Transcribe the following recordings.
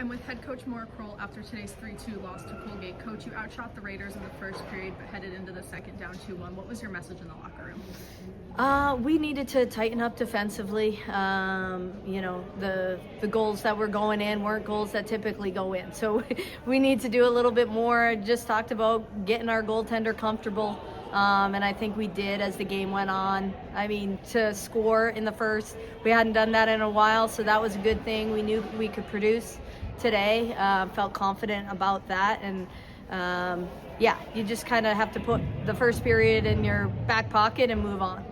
And with head coach Maura Kroll after today's 3-2 loss to Colgate, coach, you outshot the Raiders in the first period but headed into the second down 2-1. What was your message in the locker room? We needed to tighten up defensively. The goals that were going in weren't goals that typically go in. So we need to do a little bit more. Just talked about getting our goaltender comfortable. And I think we did as the game went on. I mean, to score in the first, we hadn't done that in a while, so that was a good thing. We knew we could produce today, felt confident about that. And you just kind of have to put the first period in your back pocket and move on.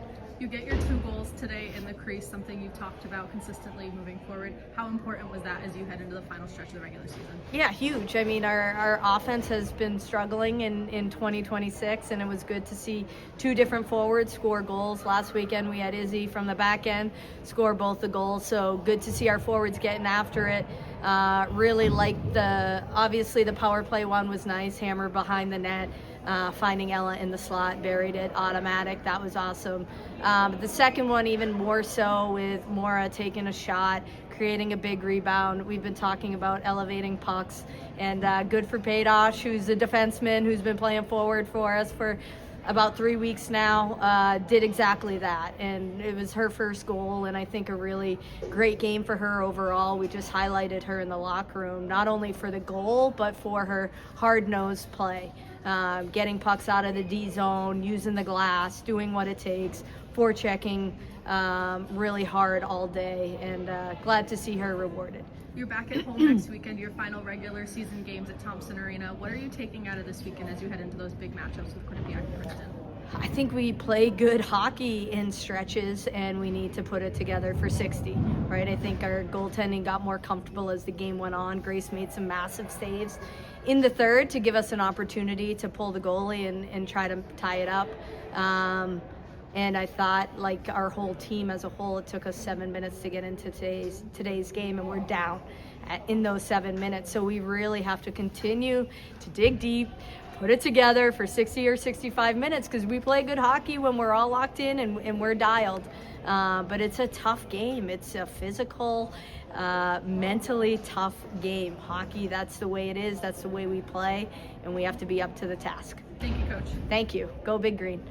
You get your 2 goals today in the crease, something you've talked about consistently moving forward. How important was that as you head into the final stretch of the regular season? Yeah, huge. I mean, our offense has been struggling in 2026, and it was good to see 2 different forwards score goals. Last weekend we had Izzy from the back end score both the goals, so good to see our forwards getting after it. Really liked obviously the power play one was nice, hammer behind the net. Finding Ella in the slot, buried it, automatic. That was awesome. The second one even more so, with Maura taking a shot, creating a big rebound. We've been talking about elevating pucks, and good for Paydosh, who's a defenseman who's been playing forward for us for about 3 weeks now, did exactly that, and it was her first goal, and I think a really great game for her overall. We just highlighted her in the locker room, not only for the goal but for her hard-nosed play, getting pucks out of the D zone, using the glass, doing what it takes, forechecking really hard all day, and glad to see her rewarded. You're back at home next weekend, your final regular season games at Thompson Arena. What are you taking out of this weekend as you head into those big matchups with Quinnipiac and Princeton? I think we play good hockey in stretches, and we need to put it together for 60, right? I think our goaltending got more comfortable as the game went on. Grace made some massive saves in the third to give us an opportunity to pull the goalie and try to tie it up. And I thought, like our whole team as a whole, it took us 7 minutes to get into today's game, and we're down in those 7 minutes. So we really have to continue to dig deep, put it together for 60 or 65 minutes, because we play good hockey when we're all locked in and we're dialed. But it's a tough game. It's a physical, mentally tough game. Hockey, that's the way it is. That's the way we play, and we have to be up to the task. Thank you, Coach. Thank you. Go Big Green.